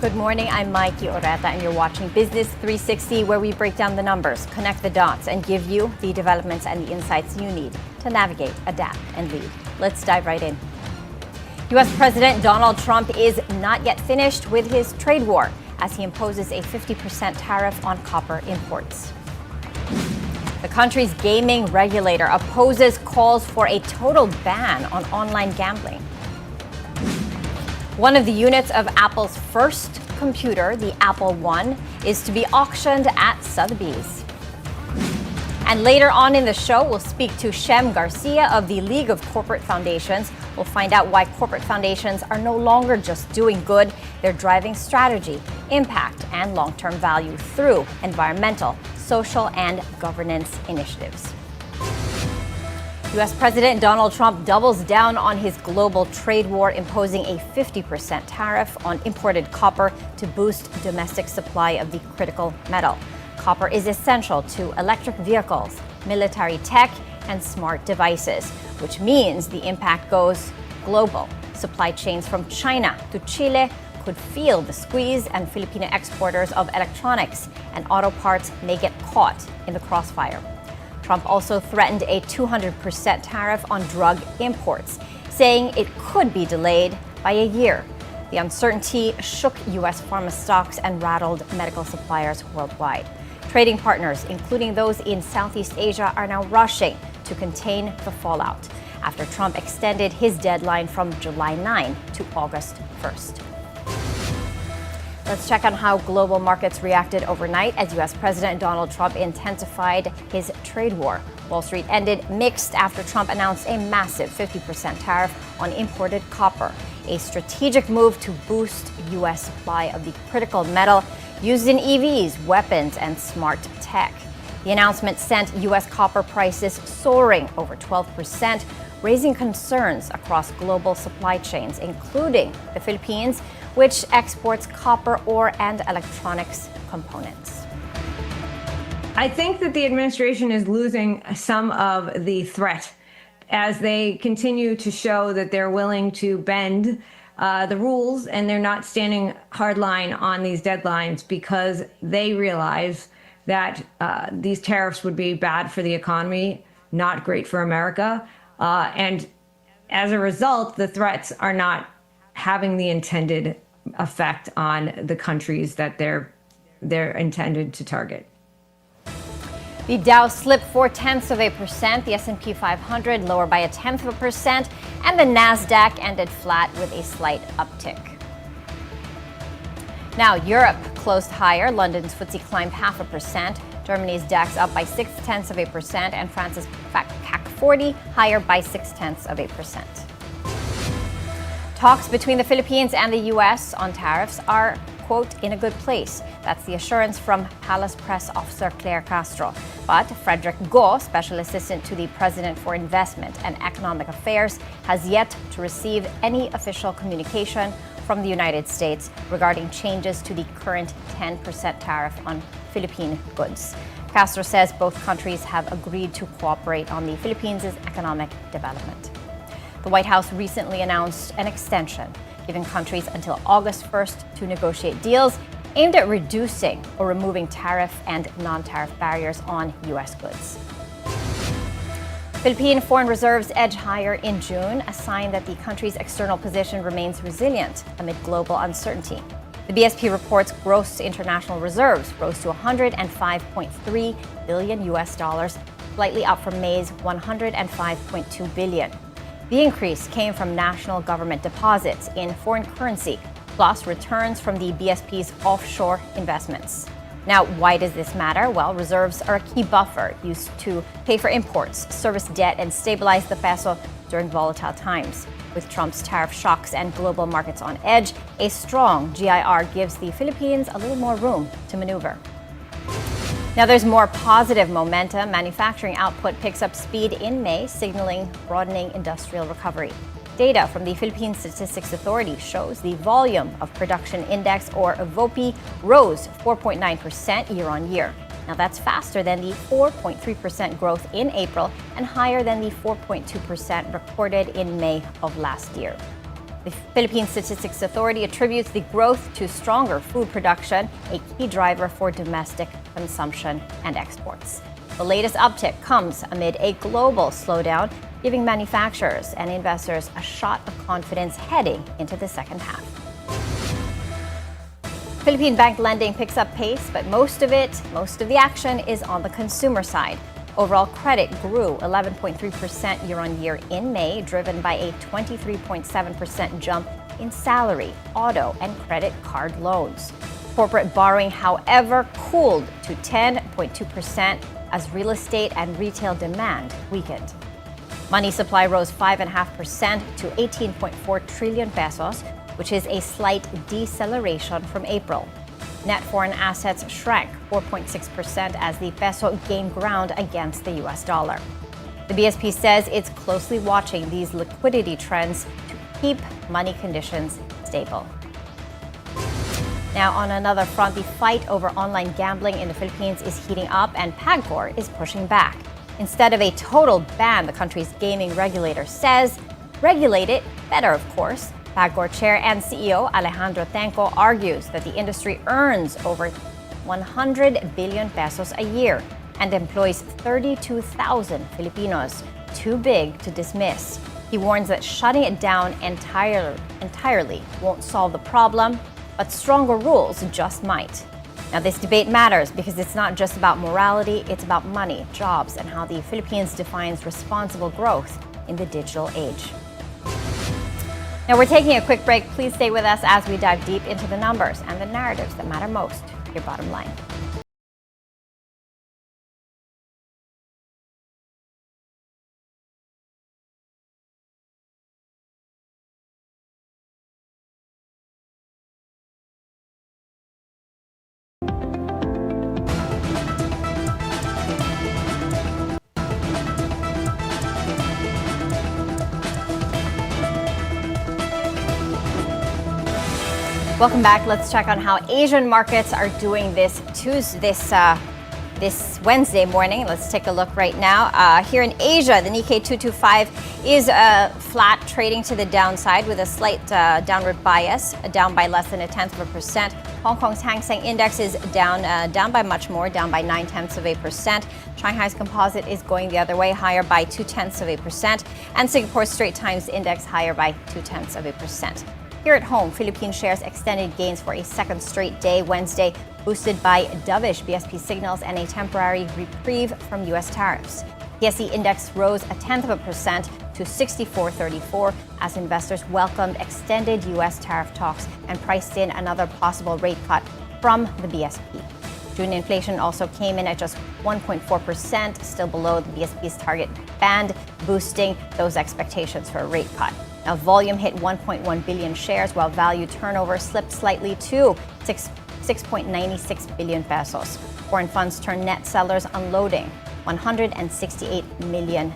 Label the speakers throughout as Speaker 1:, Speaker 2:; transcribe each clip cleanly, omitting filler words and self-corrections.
Speaker 1: Good morning, I'm Maiki Oreta, and you're watching Business 360, where we break down the numbers, connect the dots, and give you the developments and the insights you need to navigate, adapt, and lead. Let's dive right in. U.S. President Donald Trump is not yet finished with his trade war as he imposes a 50% tariff on copper imports. The country's gaming regulator opposes calls for a total ban on online gambling. One of the units of Apple's first computer, the Apple One, is to be auctioned at Sotheby's. And later on in the show, we'll speak to Shem Garcia of the League of Corporate Foundations. We'll find out why corporate foundations are no longer just doing good. They're driving strategy, impact, and long-term value through environmental, social, and governance initiatives. U.S. President Donald Trump doubles down on his global trade war, imposing a 50% tariff on imported copper to boost domestic supply of the critical metal. Copper is essential to electric vehicles, military tech, and smart devices, which means the impact goes global. Supply chains from China to Chile could feel the squeeze, and Filipino exporters of electronics and auto parts may get caught in the crossfire. Trump also threatened a 200% tariff on drug imports, saying it could be delayed by a year. The uncertainty shook U.S. pharma stocks and rattled medical suppliers worldwide. Trading partners, including those in Southeast Asia, are now rushing to contain the fallout after Trump extended his deadline from July 9 to August 1st. Let's check on how global markets reacted overnight as U.S. President Donald Trump intensified his trade war. Wall Street ended mixed after Trump announced a massive 50% tariff on imported copper, a strategic move to boost U.S. supply of the critical metal used in EVs, weapons, and smart tech. The announcement sent U.S. copper prices soaring over 12%, raising concerns across global supply chains, including the Philippines, which exports copper ore and electronics components.
Speaker 2: I think that the administration is losing some of the threat as they continue to show that they're willing to bend the rules, and they're not standing hardline on these deadlines because they realize that these tariffs would be bad for the economy, not great for America. And as a result, the threats are not having the intended effect on the countries that they're intended to target.
Speaker 1: The Dow slipped 0.4%, the S&P 500 lower by 0.1%, and the Nasdaq ended flat with a slight uptick. Now, Europe closed higher. London's FTSE climbed 0.5%. Germany's DAX up by 0.6%, and France's CAC 40 higher by 0.6%. Talks between the Philippines and the U.S. on tariffs are, quote, in a good place. That's the assurance from Palace Press Officer Claire Castro. But Frederick Go, Special Assistant to the President for Investment and Economic Affairs, has yet to receive any official communication from the United States regarding changes to the current 10% tariff on Philippine goods. Castro says both countries have agreed to cooperate on the Philippines' economic development. The White House recently announced an extension, giving countries until August 1st to negotiate deals aimed at reducing or removing tariff and non-tariff barriers on U.S. goods. Philippine foreign reserves edge higher in June, a sign that the country's external position remains resilient amid global uncertainty. The BSP reports gross international reserves rose to $105.3 billion, slightly up from May's $105.2 billion. The increase came from national government deposits in foreign currency, plus returns from the BSP's offshore investments. Now, why does this matter? Well, reserves are a key buffer used to pay for imports, service debt, and stabilize the peso during volatile times. With Trump's tariff shocks and global markets on edge, a strong GIR gives the Philippines a little more room to maneuver. Now, there's more positive momentum. Manufacturing output picks up speed in May, signaling broadening industrial recovery. Data from the Philippine Statistics Authority shows the volume of production index, or VOPI, rose 4.9% year on year. Now, that's faster than the 4.3% growth in April and higher than the 4.2% recorded in May of last year. The Philippine Statistics Authority attributes the growth to stronger food production, a key driver for domestic consumption and exports. The latest uptick comes amid a global slowdown, giving manufacturers and investors a shot of confidence heading into the second half. Philippine bank lending picks up pace, but most of the action is on the consumer side. Overall credit grew 11.3% year-on-year in May, driven by a 23.7% jump in salary, auto, and credit card loans. Corporate borrowing, however, cooled to 10.2% as real estate and retail demand weakened. Money supply rose 5.5% to 18.4 trillion pesos, which is a slight deceleration from April. Net foreign assets shrank 4.6% as the peso gained ground against the US dollar. The BSP says it's closely watching these liquidity trends to keep money conditions stable. Now, on another front, the fight over online gambling in the Philippines is heating up, and PAGCOR is pushing back. Instead of a total ban, the country's gaming regulator says, regulate it better, of course. PAGCOR Chair and CEO Alejandro Tenco argues that the industry earns over 100 billion pesos a year and employs 32,000 Filipinos, too big to dismiss. He warns that shutting it down entirely won't solve the problem, but stronger rules just might. Now, this debate matters because it's not just about morality, it's about money, jobs, and how the Philippines defines responsible growth in the digital age. Now, we're taking a quick break. Please stay with us as we dive deep into the numbers and the narratives that matter most, your bottom line. Welcome back. Let's check on how Asian markets are doing this Wednesday morning. Let's take a look right now. Here in Asia, the Nikkei 225 is flat, trading to the downside with a slight downward bias, down by less than 0.1%. Hong Kong's Hang Seng Index is down by much more, down by 0.9%. Shanghai's Composite is going the other way, higher by 0.2%. And Singapore's Straits Times Index higher by 0.2%. Here at home, Philippine shares extended gains for a second straight day Wednesday, boosted by dovish BSP signals and a temporary reprieve from U.S. tariffs. PSE index rose 0.1% to 64.34 as investors welcomed extended U.S. tariff talks and priced in another possible rate cut from the BSP. June inflation also came in at just 1.4%, still below the BSP's target band, boosting those expectations for a rate cut. Now, volume hit 1.1 billion shares, while value turnover slipped slightly to 6.96 billion pesos. Foreign funds turned net sellers, unloading 168 million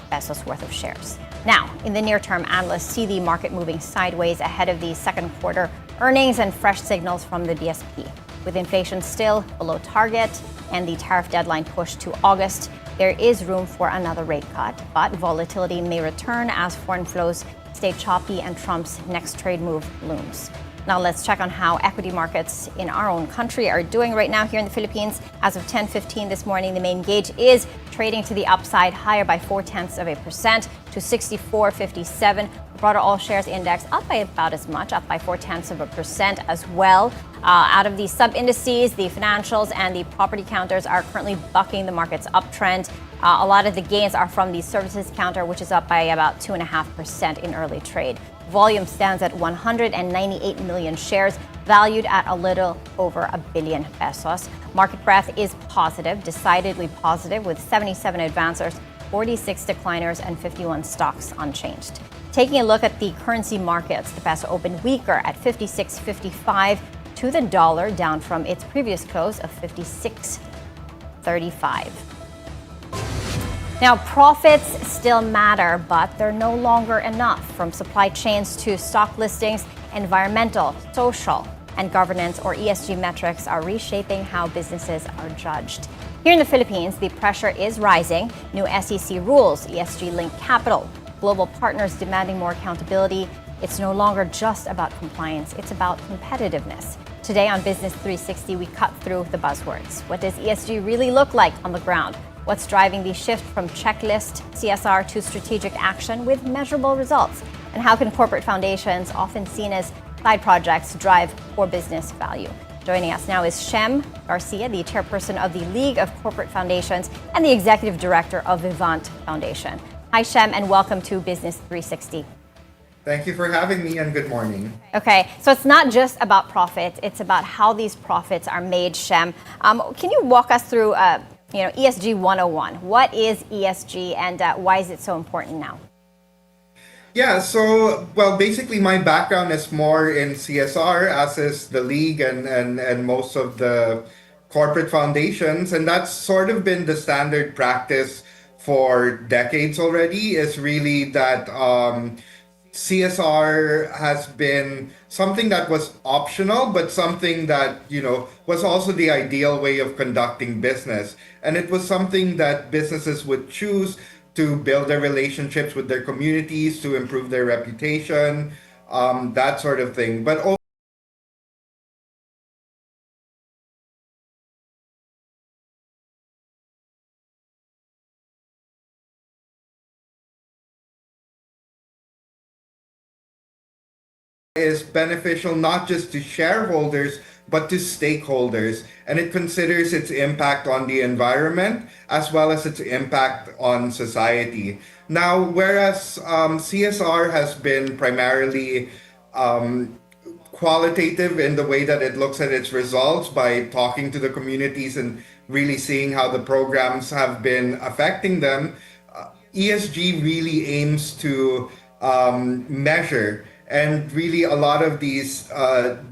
Speaker 1: pesos worth of shares. Now, in the near term, analysts see the market moving sideways ahead of the second quarter earnings and fresh signals from the BSP. With inflation still below target and the tariff deadline pushed to August, there is room for another rate cut, but volatility may return as foreign flows stay choppy and Trump's next trade move looms. Now let's check on how equity markets in our own country are doing right now here in the Philippines. As of 10:15 this morning, the main gauge is trading to the upside, higher by 0.4% to 64.57. Broader all shares index up by about as much, up by 0.4% as well. Out of the sub-indices, the financials and the property counters are currently bucking the market's uptrend. A lot of the gains are from the services counter, which is up by about 2.5% in early trade. Volume stands at 198 million shares, valued at a little over 1 billion pesos. Market breadth is positive, decidedly positive, with 77 advancers, 46 decliners, and 51 stocks unchanged. Taking a look at the currency markets, the peso opened weaker at 56.55 to the dollar, down from its previous close of 56.35. Now, profits still matter, but they're no longer enough. From supply chains to stock listings, environmental, social, and governance or ESG metrics are reshaping how businesses are judged. Here in the Philippines, the pressure is rising. New SEC rules, ESG-linked capital, global partners demanding more accountability, It's no longer just about compliance, it's about competitiveness. Today on Business 360, we cut through the buzzwords. What does ESG really look like on the ground? What's driving the shift from checklist CSR to strategic action with measurable results? And how can corporate foundations, often seen as side projects, drive core business value? Joining us now is Shem Garcia, the chairperson of the League of Corporate Foundations and the executive director of Vivant Foundation. Hi, Shem, and welcome to Business 360.
Speaker 3: Thank you for having me, and good morning.
Speaker 1: Okay, so it's not just about profits, it's about how these profits are made, Shem. Can you walk us through ESG 101? What is ESG and why is it so important now?
Speaker 3: Yeah, so, basically my background is more in CSR, as is the league and most of the corporate foundations. And that's sort of been the standard practice for decades already, is really that CSR has been something that was optional, but something that, was also the ideal way of conducting business. And it was something that businesses would choose to build their relationships with their communities, to improve their reputation, that sort of thing. But is beneficial not just to shareholders but to stakeholders, and it considers its impact on the environment as well as its impact on society. Now, whereas CSR has been primarily qualitative in the way that it looks at its results by talking to the communities and really seeing how the programs have been affecting them, ESG really aims to measure. And really, a lot of these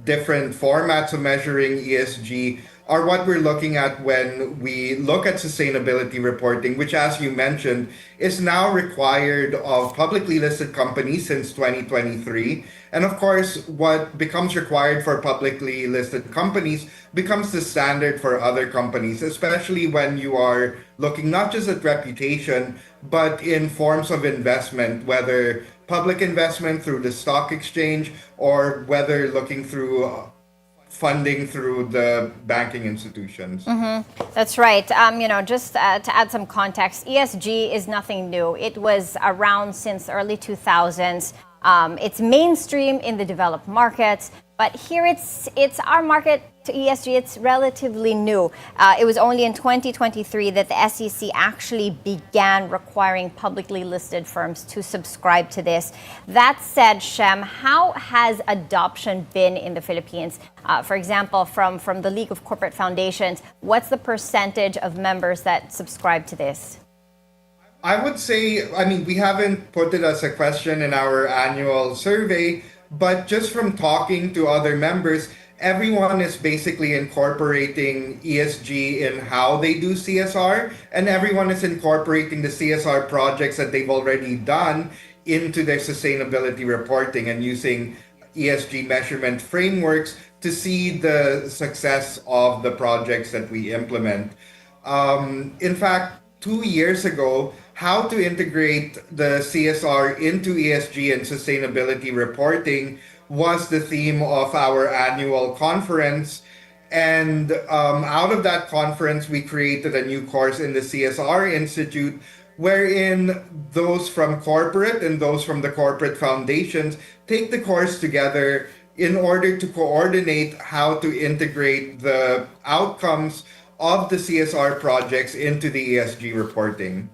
Speaker 3: different formats of measuring ESG are what we're looking at when we look at sustainability reporting, which, as you mentioned, is now required of publicly listed companies since 2023. And of course, what becomes required for publicly listed companies becomes the standard for other companies, especially when you are looking not just at reputation, but in forms of investment, whether public investment through the stock exchange or whether looking through funding through the banking institutions.
Speaker 1: That's right. Just to add some context, ESG is nothing new. It was around since early 2000s. It's mainstream in the developed markets, but here it's our market to ESG. It's relatively new. It was only in 2023 that the SEC actually began requiring publicly listed firms to subscribe to this. That said, Shem, how has adoption been in the Philippines? For example, from the League of Corporate Foundations, what's the percentage of members that subscribe to this?
Speaker 3: I would say, we haven't put it as a question in our annual survey, but just from talking to other members, everyone is basically incorporating ESG in how they do CSR, and everyone is incorporating the CSR projects that they've already done into their sustainability reporting and using ESG measurement frameworks to see the success of the projects that we implement. In fact, 2 years ago, how to integrate the CSR into ESG and sustainability reporting was the theme of our annual conference. And out of that conference, we created a new course in the CSR Institute, wherein those from corporate and those from the corporate foundations take the course together in order to coordinate how to integrate the outcomes of the CSR projects into the ESG reporting.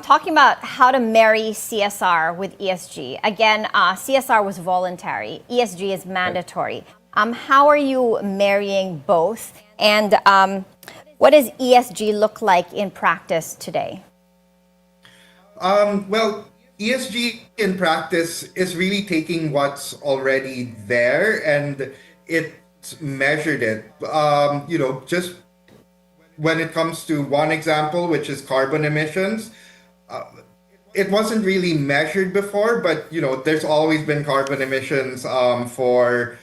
Speaker 1: Talking about how to marry CSR with ESG. Again, CSR was voluntary. ESG is mandatory. How are you marrying both? And what does ESG look like in practice today?
Speaker 3: ESG in practice is really taking what's already there and it's measured it. Just when it comes to one example, which is carbon emissions, it wasn't really measured before, but there's always been carbon emissions for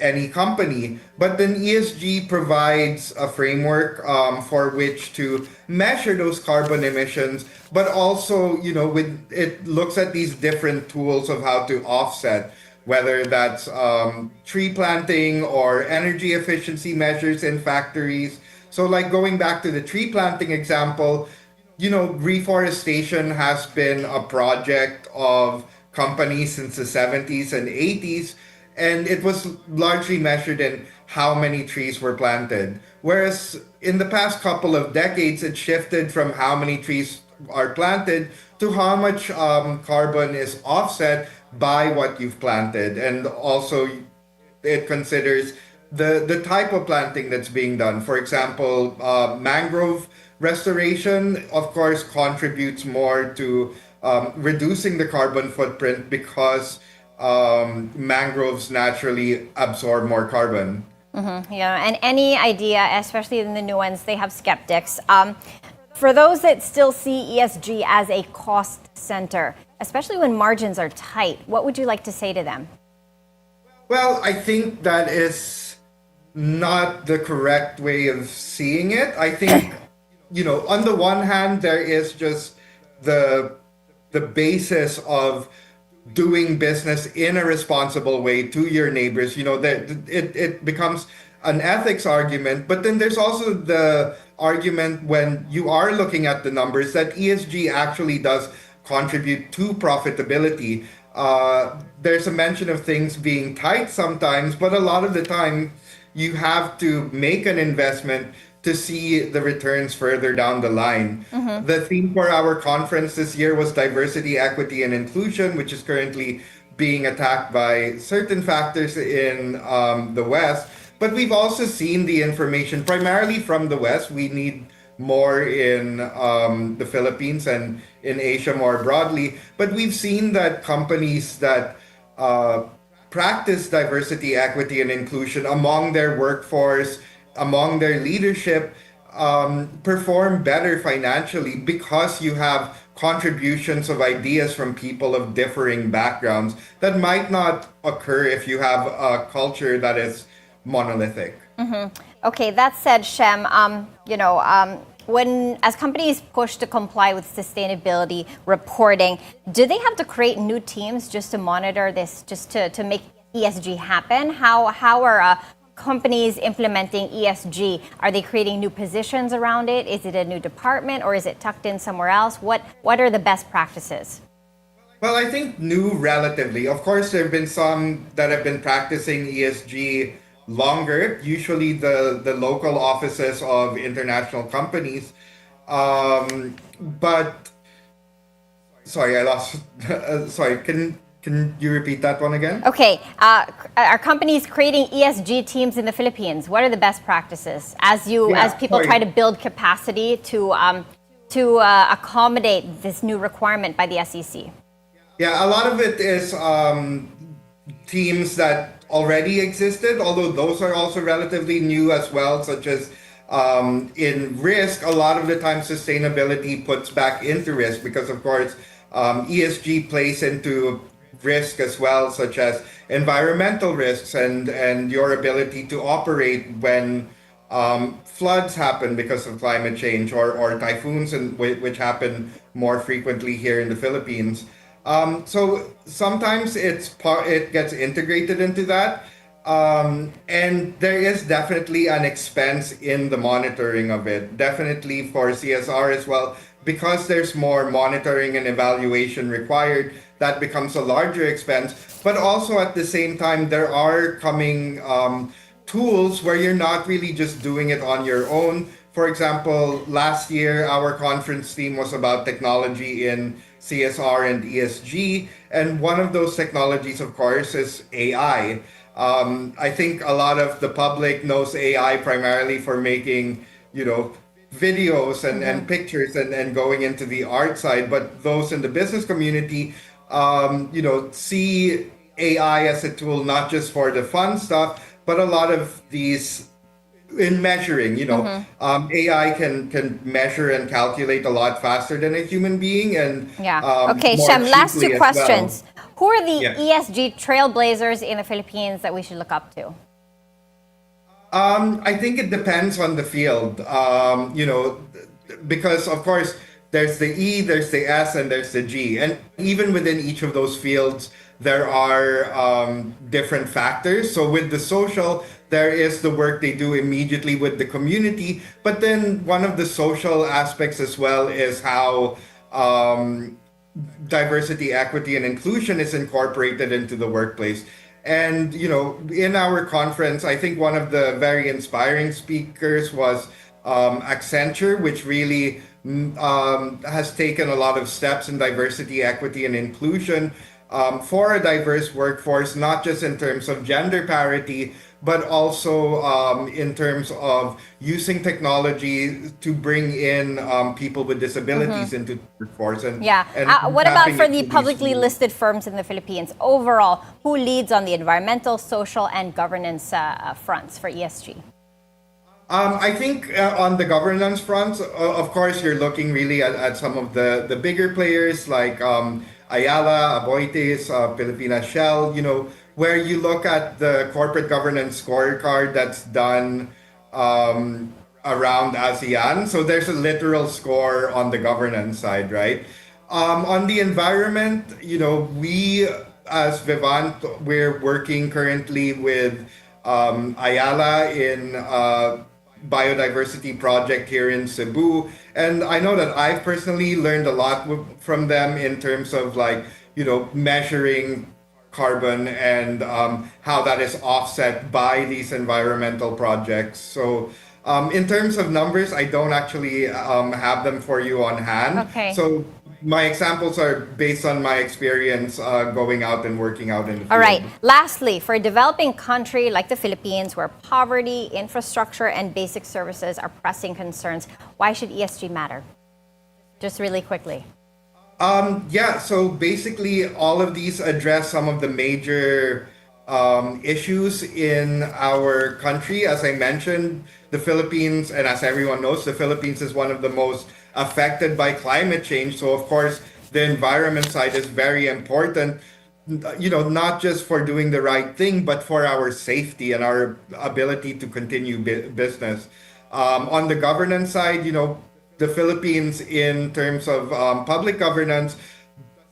Speaker 3: any company. But then ESG provides a framework for which to measure those carbon emissions, but also, with it looks at these different tools of how to offset, whether that's tree planting or energy efficiency measures in factories. So, like going back to the tree planting example, reforestation has been a project of companies since the 70s and 80s, and it was largely measured in how many trees were planted. Whereas in the past couple of decades, it shifted from how many trees are planted to how much carbon is offset by what you've planted. And also, it considers the type of planting that's being done. For example, mangrove restoration, of course, contributes more to reducing the carbon footprint because mangroves naturally absorb more carbon.
Speaker 1: Yeah, and any idea, especially in the new ones, they have skeptics. For those that still see ESG as a cost center, especially when margins are tight, what would you like to say to them?
Speaker 3: Well, I think that is not the correct way of seeing it. I think, on the one hand, there is just the basis of doing business in a responsible way to your neighbors. That it becomes an ethics argument, but then there's also the argument when you are looking at the numbers that ESG actually does contribute to profitability. There's a mention of things being tight sometimes, but a lot of the time you have to make an investment to see the returns further down the line. The theme for our conference this year was diversity, equity, and inclusion, which is currently being attacked by certain factors in the West. But we've also seen the information primarily from the West. We need more in the Philippines and in Asia more broadly. But we've seen that companies that practice diversity, equity, and inclusion among their workforce, among their leadership, perform better financially because you have contributions of ideas from people of differing backgrounds that might not occur if you have a culture that is monolithic.
Speaker 1: Okay, that said, Shem, when as companies push to comply with sustainability reporting, do they have to create new teams just to monitor this, just to make ESG happen? How are companies implementing ESG? Are they creating new positions around it? Is it a new department or is it tucked in somewhere else? What are the best practices?
Speaker 3: Well, I think new relatively. Of course, there have been some that have been practicing ESG longer, usually the local offices of international companies. But sorry, I lost. Sorry, can you repeat that one again?
Speaker 1: Okay, are companies creating ESG teams in the Philippines? What are the best practices as people try to build capacity to accommodate this new requirement by the SEC?
Speaker 3: Yeah, a lot of it is teams that already existed, although those are also relatively new as well, such as in risk. A lot of the time sustainability puts back into risk because, of course, ESG plays into risk as well, such as environmental risks and your ability to operate when floods happen because of climate change or typhoons, which happen more frequently here in the Philippines. So sometimes it gets integrated into that. And there is definitely an expense in the monitoring of it, definitely for CSR as well, because there's more monitoring and evaluation required. That becomes a larger expense. But also at the same time, there are coming tools where you're not really just doing it on your own. For example, last year, our conference theme was about technology in CSR and ESG. And one of those technologies, of course, is AI. I think a lot of the public knows AI primarily for making, videos and pictures and going into the art side. But those in the business community, see AI as a tool, not just for the fun stuff, but a lot of these in measuring, AI can measure and calculate a lot faster than a human being. And
Speaker 1: okay, Shem, last two questions. Who are the
Speaker 3: Yeah.
Speaker 1: ESG trailblazers in the Philippines that we should look up to?
Speaker 3: I think it depends on the field. Because of course there's the E, there's the S, and there's the G, and even within each of those fields, there are different factors. So with the social, there is the work they do immediately with the community, but then one of the social aspects as well is how diversity, equity, and inclusion is incorporated into the workplace. And, in our conference, I think one of the very inspiring speakers was Accenture, which really has taken a lot of steps in diversity, equity, and inclusion for a diverse workforce, not just in terms of gender parity, but also in terms of using technology to bring in people with disabilities into the workforce.
Speaker 1: Yeah.
Speaker 3: And
Speaker 1: What about
Speaker 3: tapping
Speaker 1: for
Speaker 3: into
Speaker 1: the
Speaker 3: these
Speaker 1: publicly
Speaker 3: tools.
Speaker 1: listed firms in the Philippines? Overall, who leads on the environmental, social, and governance fronts for ESG?
Speaker 3: I think on the governance front, of course, you're looking really at some of the bigger players like Ayala, Aboitiz, Filipina Shell, where you look at the corporate governance scorecard that's done around ASEAN. So there's a literal score on the governance side, right? On the environment, we as Vivant, we're working currently with Ayala in biodiversity project here in Cebu. And I know that I've personally learned a lot from them in terms of measuring carbon and how that is offset by these environmental projects. So in terms of numbers, I don't actually have them for you on hand.
Speaker 1: Okay.
Speaker 3: So my examples are based on my experience going out and working out in the field.
Speaker 1: All right. Lastly, for a developing country like the Philippines, where poverty, infrastructure, and basic services are pressing concerns, why should ESG matter? Just really quickly.
Speaker 3: So basically, all of these address some of the major issues in our country. As I mentioned, the Philippines, and as everyone knows, the Philippines is one of the most affected by climate change. So, of course, the environment side is very important, not just for doing the right thing, but for our safety and our ability to continue business. On the governance side, the Philippines, in terms of public governance,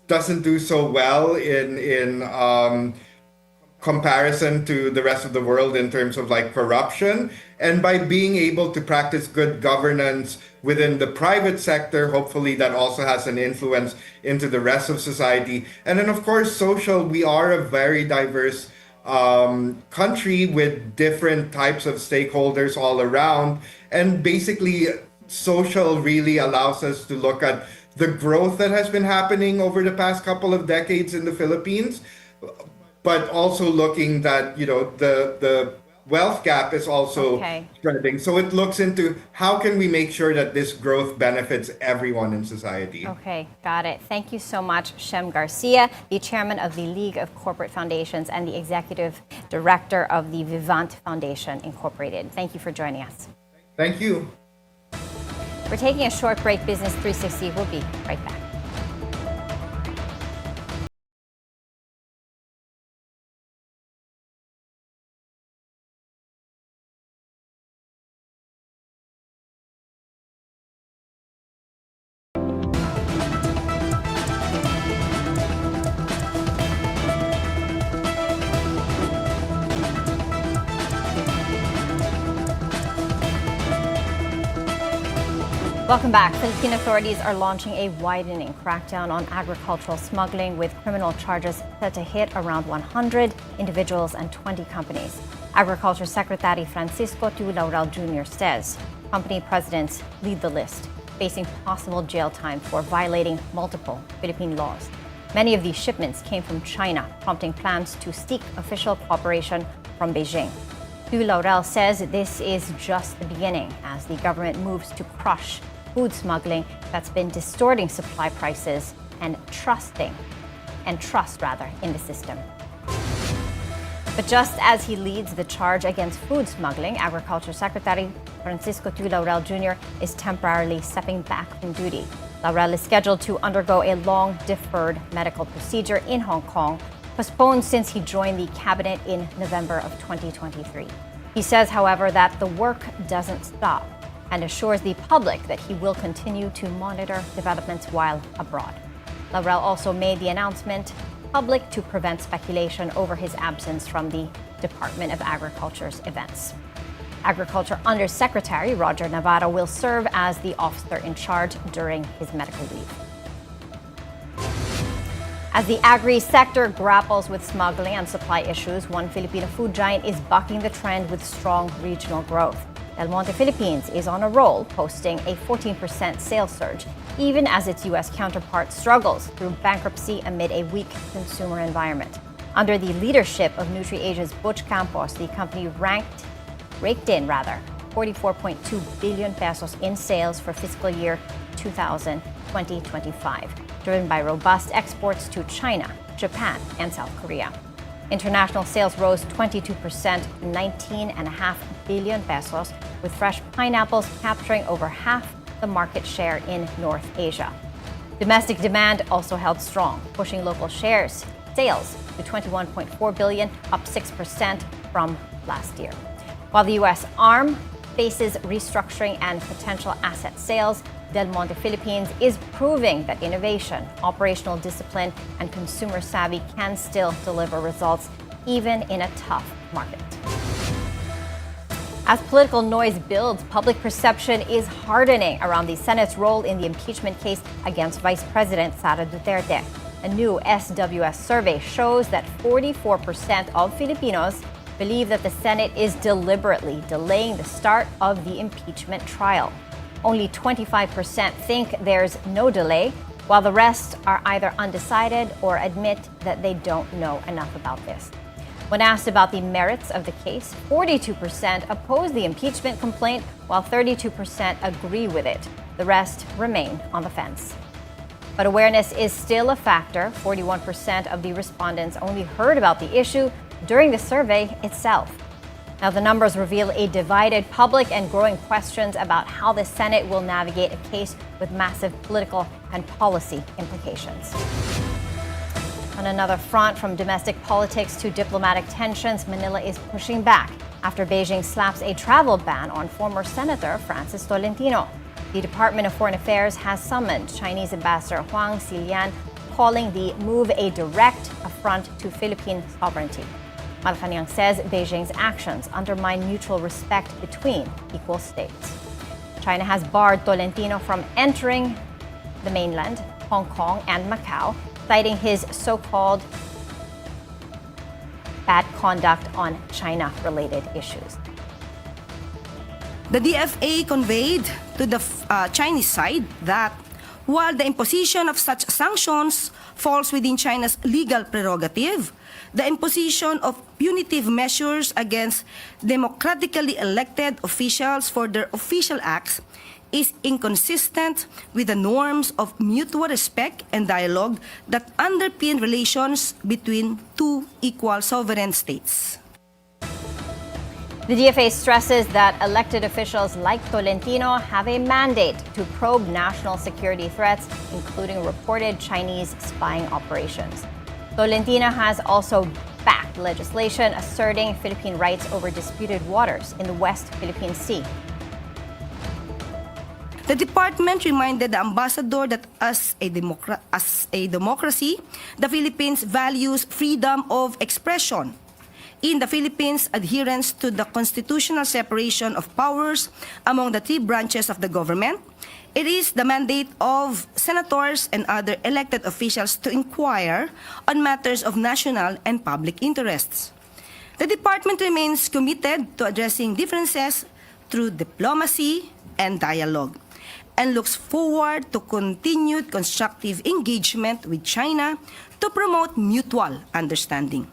Speaker 3: doesn't do so well in comparison to the rest of the world in terms of corruption. And by being able to practice good governance within the private sector, hopefully that also has an influence into the rest of society. And then, of course, social, we are a very diverse country with different types of stakeholders all around. And basically, social really allows us to look at the growth that has been happening over the past couple of decades in the Philippines, but also looking that the wealth gap is also spreading. So it looks into how can we make sure that this growth benefits everyone in society.
Speaker 1: Okay, got it. Thank you so much, Shem Garcia, the chairman of the League of Corporate Foundations and the executive director of the Vivant Foundation Incorporated. Thank you for joining us.
Speaker 3: Thank you.
Speaker 1: We're taking a short break. Business 360 will be right back. Welcome back. Philippine authorities are launching a widening crackdown on agricultural smuggling, with criminal charges set to hit around 100 individuals and 20 companies. Agriculture Secretary Francisco T. Laurel Jr. says company presidents lead the list, facing possible jail time for violating multiple Philippine laws. Many of these shipments came from China, prompting plans to seek official cooperation from Beijing. T. Laurel says this is just the beginning as the government moves to crush food smuggling that's been distorting supply prices and trust in the system. But just as he leads the charge against food smuggling, Agriculture Secretary Francisco T. Laurel Jr. is temporarily stepping back from duty. Laurel is scheduled to undergo a long-deferred medical procedure in Hong Kong, postponed since he joined the cabinet in November of 2023. He says, however, that the work doesn't stop and assures the public that he will continue to monitor developments while abroad. Laurel also made the announcement public to prevent speculation over his absence from the Department of Agriculture's events. Agriculture Undersecretary Roger Navarro will serve as the officer in charge during his medical leave. As the agri-sector grapples with smuggling and supply issues, one Filipino food giant is bucking the trend with strong regional growth. Del Monte Philippines is on a roll, posting a 14% sales surge, even as its U.S. counterpart struggles through bankruptcy amid a weak consumer environment. Under the leadership of NutriAsia's Butch Campos, the company raked in 44.2 billion pesos in sales for fiscal year 2020-25, driven by robust exports to China, Japan, and South Korea. International sales rose 22% to 19.5 billion pesos, with fresh pineapples capturing over half the market share in North Asia. Domestic demand also held strong, pushing local sales to 21.4 billion, up 6% from last year. While the U.S. arm faces restructuring and potential asset sales, Del Monte Philippines is proving that innovation, operational discipline, and consumer savvy can still deliver results even in a tough market. As political noise builds, public perception is hardening around the Senate's role in the impeachment case against Vice President Sara Duterte. A new SWS survey shows that 44% of Filipinos believe that the Senate is deliberately delaying the start of the impeachment trial. Only 25% think there's no delay, while the rest are either undecided or admit that they don't know enough about this. When asked about the merits of the case, 42% oppose the impeachment complaint, while 32% agree with it. The rest remain on the fence. But awareness is still a factor. 41% of the respondents only heard about the issue during the survey itself. Now, the numbers reveal a divided public and growing questions about how the Senate will navigate a case with massive political and policy implications. On another front, from domestic politics to diplomatic tensions, Manila is pushing back after Beijing slaps a travel ban on former Senator Francis Tolentino. The Department of Foreign Affairs has summoned Chinese Ambassador Huang Xilian, calling the move a direct affront to Philippine sovereignty. Malacanang says Beijing's actions undermine mutual respect between equal states. China has barred Tolentino from entering the mainland, Hong Kong, and Macau, citing his so-called bad conduct on China-related issues.
Speaker 4: The DFA conveyed to the Chinese side that while the imposition of such sanctions falls within China's legal prerogative, the imposition of punitive measures against democratically elected officials for their official acts is inconsistent with the norms of mutual respect and dialogue that underpin relations between two equal sovereign states.
Speaker 1: The DFA stresses that elected officials like Tolentino have a mandate to probe national security threats, including reported Chinese spying operations. Tolentino has also backed legislation asserting Philippine rights over disputed waters in the West Philippine Sea.
Speaker 4: The department reminded the ambassador that as a democracy, the Philippines values freedom of expression. In the Philippines, adherence to the constitutional separation of powers among the three branches of the government, it is the mandate of senators and other elected officials to inquire on matters of national and public interests. The department remains committed to addressing differences through diplomacy and dialogue, and looks forward to continued constructive engagement with China to promote mutual understanding.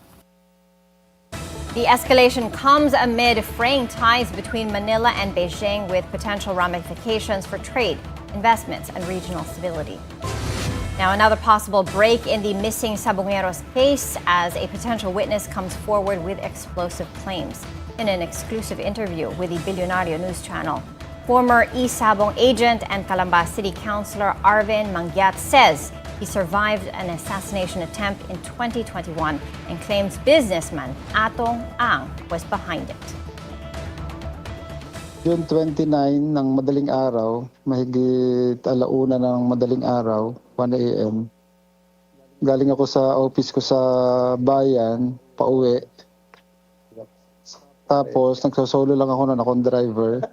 Speaker 1: The escalation comes amid fraying ties between Manila and Beijing, with potential ramifications for trade, investments, and regional stability. Now, another possible break in the missing sabungeros case as a potential witness comes forward with explosive claims. In an exclusive interview with the Bilyonaryo news channel, former Sabong agent and Calamba City Councilor Arvin Mangyat says he survived an assassination attempt in 2021 and claims businessman Atong Ang was behind it.
Speaker 5: June 29 ng madaling araw, mahigit alauna ng madaling araw, 1 a.m. Galing ako sa office ko sa bayan, pauwi. Tapos nagsosolo lang ako na akong driver.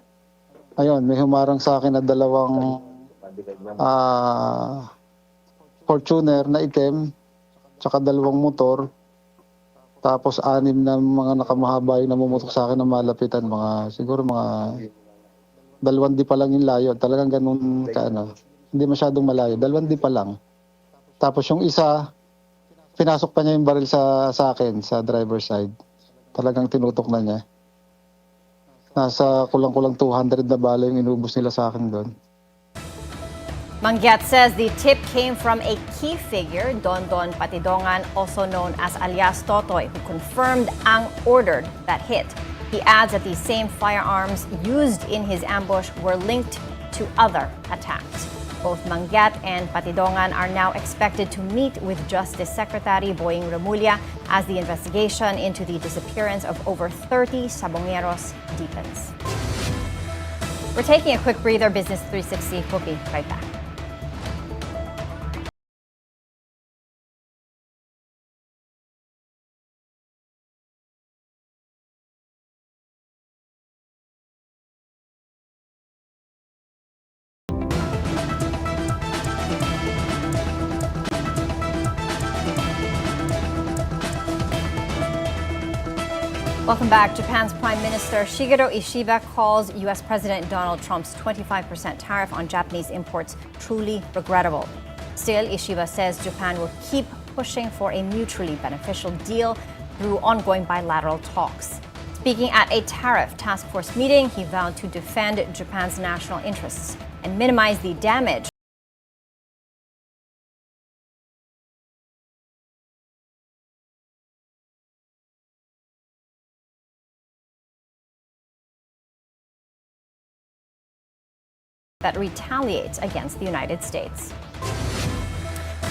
Speaker 5: Ayun, may humarang sa akin na dalawang Fortuner na itim, tsaka dalawang motor. Tapos 6 na mga nakamahaba yung namumutok sa akin na malapitan, siguro mga 2 di pa lang yung layo. Talagang ganun hindi masyadong malayo, 2 di pa lang. Tapos yung isa, pinasok pa niya yung baril sa akin, sa driver's side. Talagang tinutok na niya. Nasa kulang-kulang 200 na bala yung inubos nila sa akin doon.
Speaker 1: Mangyat says the tip came from a key figure, Don Patidongan, also known as alias Totoy, who confirmed ang ordered that hit. He adds that the same firearms used in his ambush were linked to other attacks. Both Mangyat and Patidongan are now expected to meet with Justice Secretary Boying Remulla as the investigation into the disappearance of over 30 sabongeros deepens. We're taking a quick breather. Business 360. We'll be right back. Welcome back. Japan's Prime Minister Shigeru Ishiba calls U.S. President Donald Trump's 25% tariff on Japanese imports truly regrettable. Still, Ishiba says Japan will keep pushing for a mutually beneficial deal through ongoing bilateral talks. Speaking at a tariff task force meeting, he vowed to defend Japan's national interests and minimize the damage that retaliates against the United States.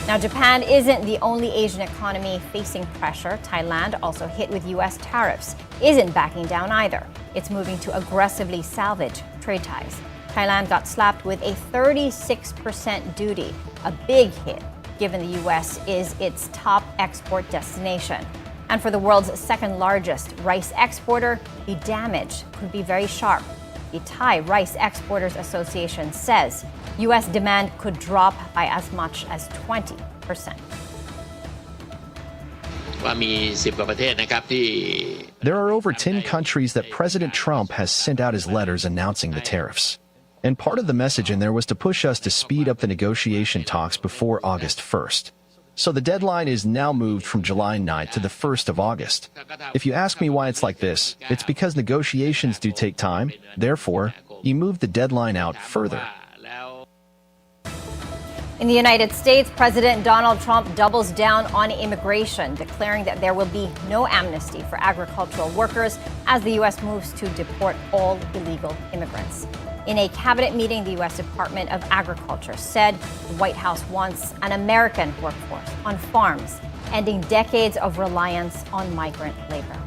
Speaker 1: Now, Japan isn't the only Asian economy facing pressure. Thailand, also hit with U.S. tariffs, isn't backing down either. It's moving to aggressively salvage trade ties. Thailand got slapped with a 36% duty, a big hit, given the U.S. is its top export destination. And for the world's second largest rice exporter, the damage could be very sharp. The Thai Rice Exporters Association says U.S. demand could drop by as much as 20%.
Speaker 6: There are over 10 countries that President Trump has sent out his letters announcing the tariffs. And part of the message in there was to push us to speed up the negotiation talks before August 1st. So the deadline is now moved from July 9th to the 1st of August. If you ask me why it's like this, it's because negotiations do take time. Therefore, you move the deadline out further.
Speaker 1: In the United States, President Donald Trump doubles down on immigration, declaring that there will be no amnesty for agricultural workers as the U.S. moves to deport all illegal immigrants. In a cabinet meeting, the U.S. Department of Agriculture said the White House wants an American workforce on farms, ending decades of reliance on migrant labor.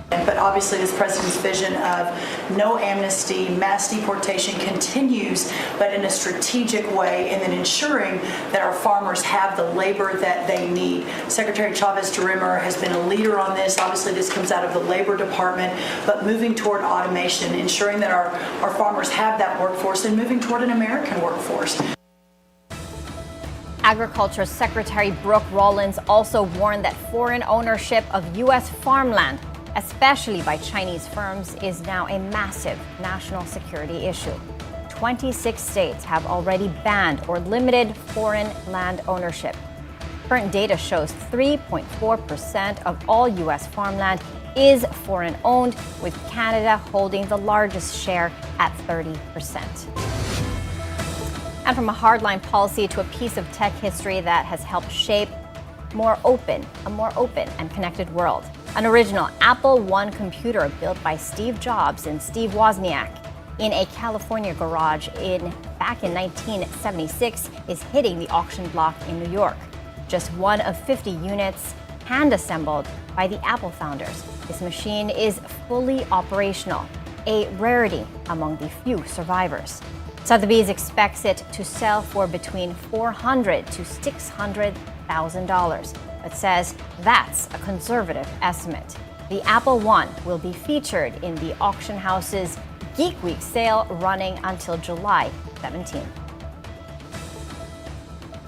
Speaker 7: But obviously this president's vision of no amnesty, mass deportation continues, but in a strategic way, and then ensuring that our farmers have the labor that they need. Secretary Chavez-Durimer has been a leader on this. Obviously this comes out of the Labor Department, but moving toward automation, ensuring that our farmers have that workforce and moving toward an American workforce.
Speaker 1: Agriculture Secretary Brooke Rollins also warned that foreign ownership of U.S. farmland, especially by Chinese firms, is now a massive national security issue. 26 states have already banned or limited foreign land ownership. Current data shows 3.4% of all U.S. farmland is foreign owned, with Canada holding the largest share at 30%. And from a hardline policy to a piece of tech history that has helped shape a more open and connected world. An original Apple I computer built by Steve Jobs and Steve Wozniak in a California garage back in 1976 is hitting the auction block in New York. Just one of 50 units hand-assembled by the Apple founders. This machine is fully operational, a rarity among the few survivors. Sotheby's expects it to sell for between $400,000 to $600,000, but says that's a conservative estimate. The Apple One will be featured in the auction house's Geek Week sale running until July 17.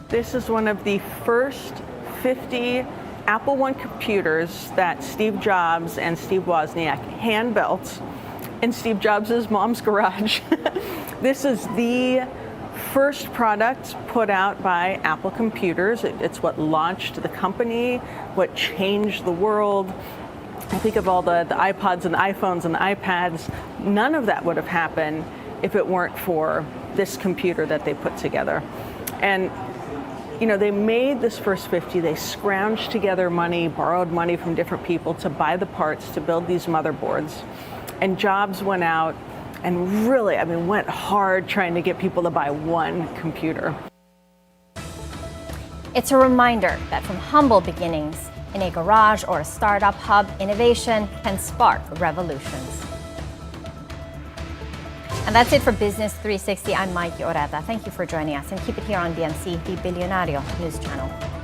Speaker 8: This is one of the first 50 Apple One computers that Steve Jobs and Steve Wozniak hand-built in Steve Jobs' mom's garage. This is the first product put out by Apple Computers. It's what launched the company, what changed the world. I think of all the iPods and the iPhones and the iPads. None of that would have happened if it weren't for this computer that they put together. And you know, they made this first 50, they scrounged together money, borrowed money from different people to buy the parts to build these motherboards. And Jobs went out and really, went hard trying to get people to buy one computer.
Speaker 1: It's a reminder that from humble beginnings, in a garage or a startup hub, innovation can spark revolutions. And that's it for Business 360. I'm Maiki Oreta. Thank you for joining us, and keep it here on BNC, the Bilyonaryo News Channel.